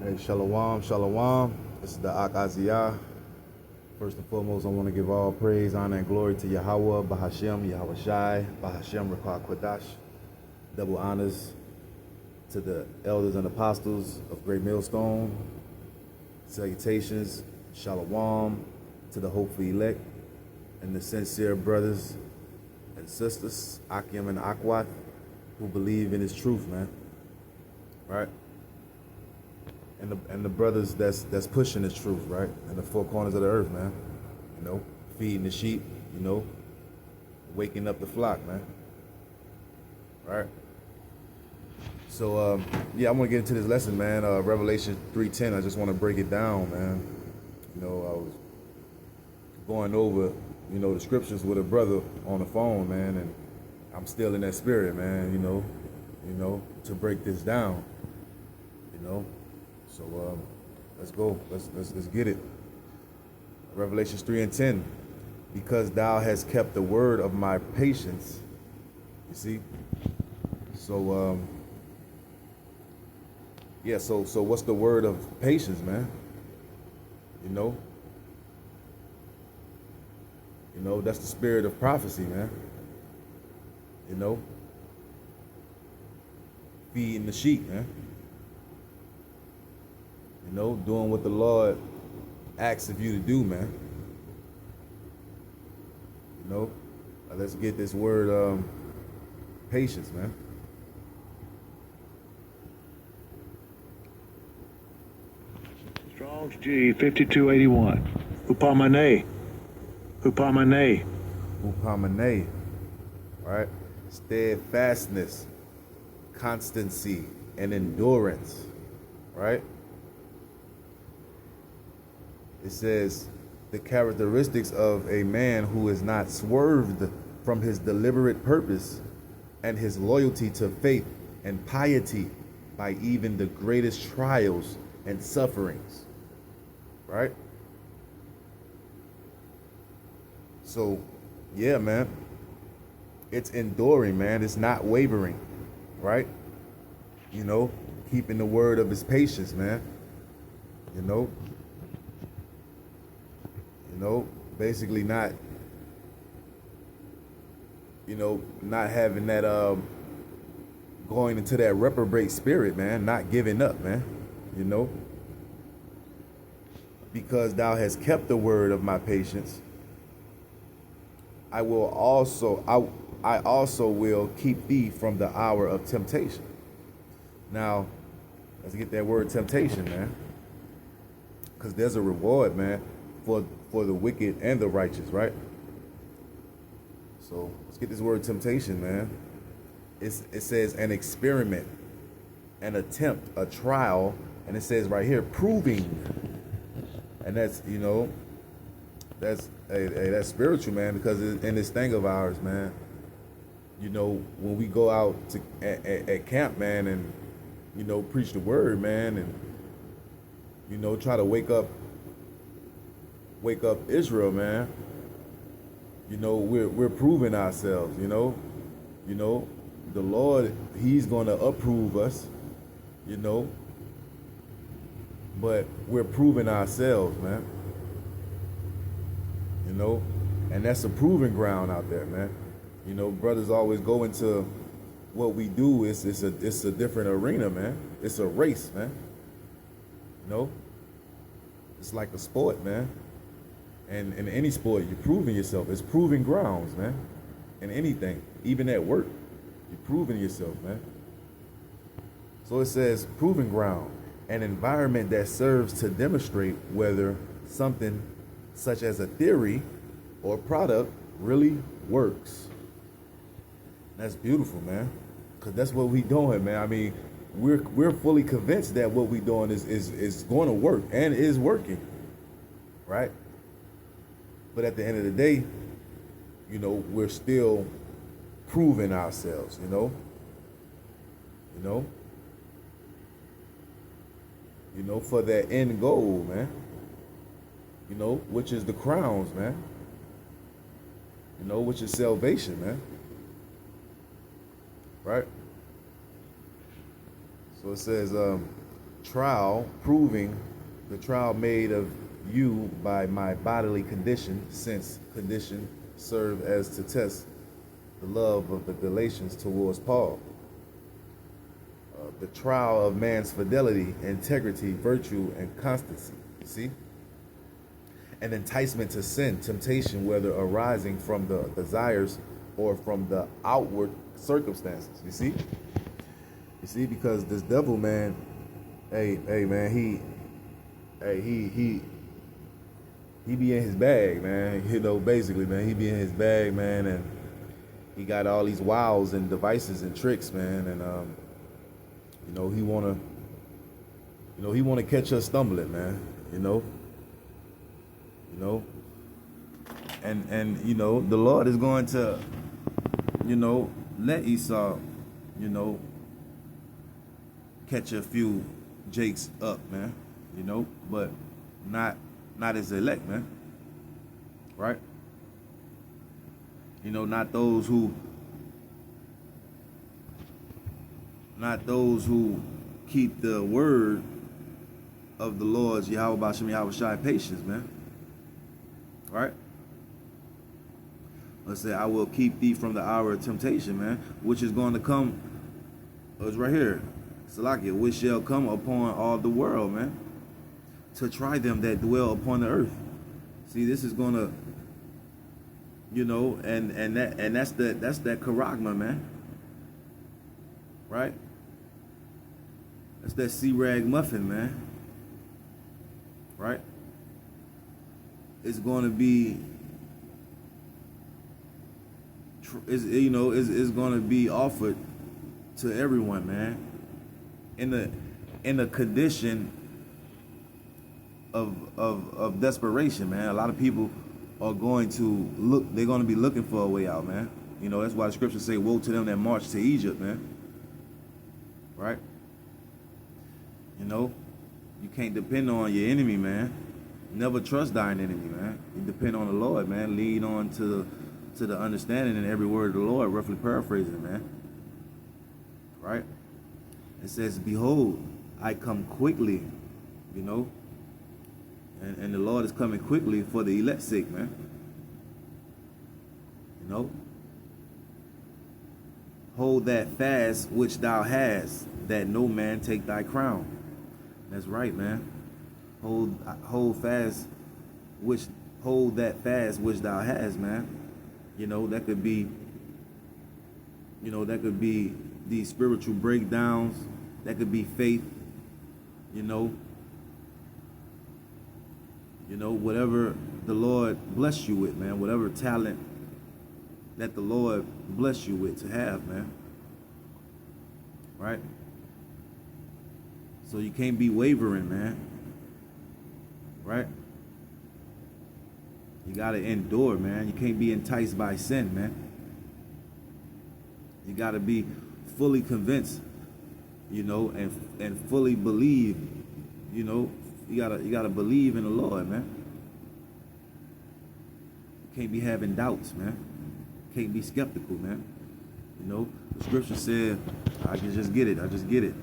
Hey, shalom, shalom. This is the Akaziyah. First and foremost, I want to give all praise, honor, and glory to Yahweh, Bahashem, Yahweh Shai, Bahashem, Rakah Kwadash. Double honors to the elders and apostles of Great Millstone. Salutations, shalom to the hopeful elect and the sincere brothers and sisters, Akim and Akwat, who believe in his truth, man. Right? And the brothers that's pushing this truth, right? In the four corners of the earth, man. You know, feeding the sheep, you know, waking up the flock, man. Right? So yeah, I want to get into this lesson, man. Revelation 3:10. I just want to break it down, man. You know, I was going over, you know, the scriptures with a brother on the phone, man, and I'm still in that spirit, man, you know, to break this down. You know. So let's go. Let's get it. Revelations 3:10. Because thou hast kept the word of my patience. You see? So yeah, so what's the word of patience, man? You know, that's the spirit of prophecy, man. You know? Feeding the sheep, man. You know, doing what the Lord asks of you to do, man. You know, let's get this word patience, man. Strong's G 5281. Upamane. Upamane. Upamane, right? Steadfastness, constancy, and endurance, right? It says the characteristics of a man who is not swerved from his deliberate purpose and his loyalty to faith and piety by even the greatest trials and sufferings, right? So, yeah, man, it's enduring, man. It's not wavering, right? You know, keeping the word of his patience, man. You know, basically not, not having that, going into that reprobate spirit, man, not giving up, man, you know, because thou hast kept the word of my patience, I also will keep thee from the hour of temptation. Now, let's get that word temptation, man, because there's a reward, man, for the wicked and the righteous, right? So let's get this word temptation, man. It says an experiment, an attempt, a trial, and it says right here, proving. And that's, that's that's spiritual, man, because in this thing of ours, man, you know, when we go out to at camp, man, and, you know, preach the word, man, and, you know, try to wake up Israel, man. You know, we're proving ourselves, you know. The Lord, he's going to approve us, you know. But we're proving ourselves, man. You know, and that's a proving ground out there, man. You know, brothers always go into what we do it's a different arena, man. It's a race, man. You know, it's like a sport, man. And in any sport, you're proving yourself. It's proving grounds, man. In anything, even at work, you're proving yourself, man. So it says proving ground, an environment that serves to demonstrate whether something such as a theory or product really works. That's beautiful, man, because that's what we doing, man. I mean, we're fully convinced that what we doing is going to work and is working, right? But at the end of the day, you know, we're still proving ourselves, you know, for that end goal, man, you know, which is the crowns, man, you know, which is salvation, man, right? So it says, trial, proving the trial made of you by my bodily condition, since condition served as to test the love of the Galatians towards Paul. The trial of man's fidelity, integrity, virtue, and constancy. You see? An enticement to sin, temptation, whether arising from the desires or from the outward circumstances. You see? You see, because this devil, man, hey man, he be in his bag, man. You know, basically, man, he be in his bag, man, and he got all these wiles and devices and tricks, man, and you know, he wanna catch us stumbling, man. You know, and you know, the Lord is going to, you know, let Esau, you know, catch a few Jakes up, man. You know, but not as elect, man. Right? You know, not those who keep the word of the Lord's Yahweh B'Shem Yahweh Shai patience, man. Right? Let's say, I will keep thee from the hour of temptation, man, which is going to come. It's right here. Salakia, which shall come upon all the world, man, to try them that dwell upon the earth. See, this is gonna, you know, and that's that charagma, man. Right? That's that C-rag muffin, man. Right? It's gonna be, you know, it's gonna be offered to everyone, man, in a condition of desperation, man. A lot of people are going to look, they're going to be looking for a way out, man. You know, that's why the scriptures say, woe to them that march to Egypt, man. Right? You know, you can't depend on your enemy, man. Never trust thine enemy, man. You depend on the Lord, man. Lead on to the understanding in every word of the Lord, roughly paraphrasing, man. Right? It says, behold, I come quickly, you know. And the Lord is coming quickly for the elect's sake, man. You know? Hold that fast which thou hast, that no man take thy crown. That's right, man. Hold that fast which thou hast, man. You know, that could be these spiritual breakdowns. That could be faith, you know, whatever the Lord bless you with, man, whatever talent that the Lord bless you with to have, man. Right? So you can't be wavering, man. Right? You gotta endure, man. You can't be enticed by sin, man. You gotta be fully convinced, you know, and fully believe, you know. You gotta believe in the Lord, man. You can't be having doubts, man. You can't be skeptical, man. You know, the scripture said, I can just get it. I just get it.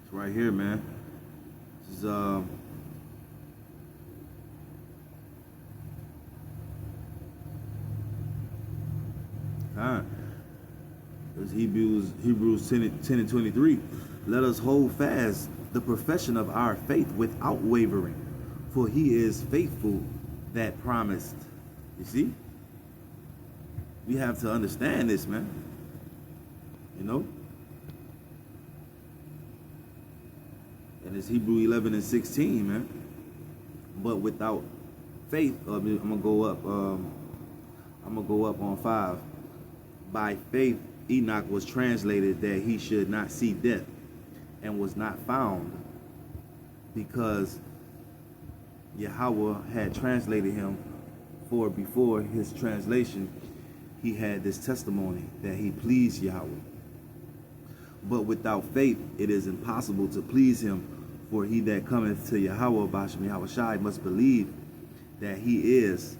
It's right here, man. This is It's Hebrews 10 and 23. Let us hold fast the profession of our faith without wavering, for he is faithful that promised. You see? We have to understand this, man. You know? And it's Hebrew 11 and 16, man. But without faith, I'm gonna go up on 5. By faith Enoch was translated that he should not see death, and was not found, because Yahweh had translated him. For before his translation he had this testimony that he pleased Yahweh. But without faith it is impossible to please him, For he that cometh to Yahweh Ba'ashem Yahweh Shai must believe that he is,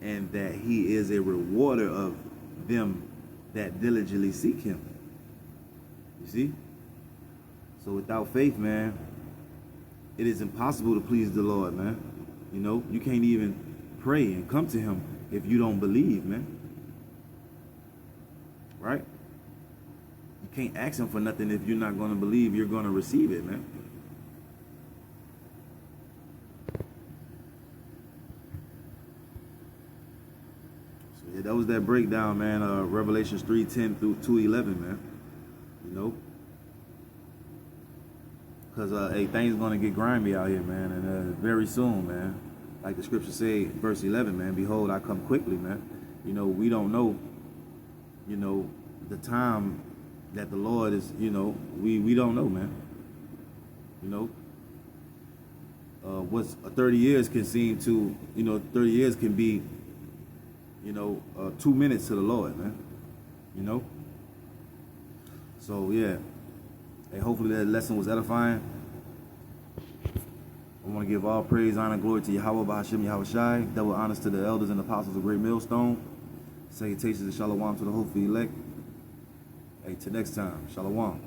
and that he is a rewarder of them that diligently seek him. You see? So without faith, man, it is impossible to please the Lord, man. You know, you can't even pray and come to him if you don't believe, man. Right? You can't ask him for nothing if you're not going to believe you're going to receive it, man. So yeah, that was that breakdown, man. Revelations 3:10 through 2:11, man. You know? Because, hey, things going to get grimy out here, man. And very soon, man. Like the scripture say, verse 11, man. Behold, I come quickly, man. You know, we don't know, you know, the time that the Lord is, you know, we don't know, man. You know, what's 30 years can seem to, you know, 30 years can be, you know, 2 minutes to the Lord, man. You know? So, yeah. Hey, hopefully that lesson was edifying. I want to give all praise, honor, and glory to Yahweh Ba'ashem Yahweh Shai. Double honors to the elders and apostles of Great Millstone. Salutations and shalom to the hopefully elect. Hey, till next time. Shalom.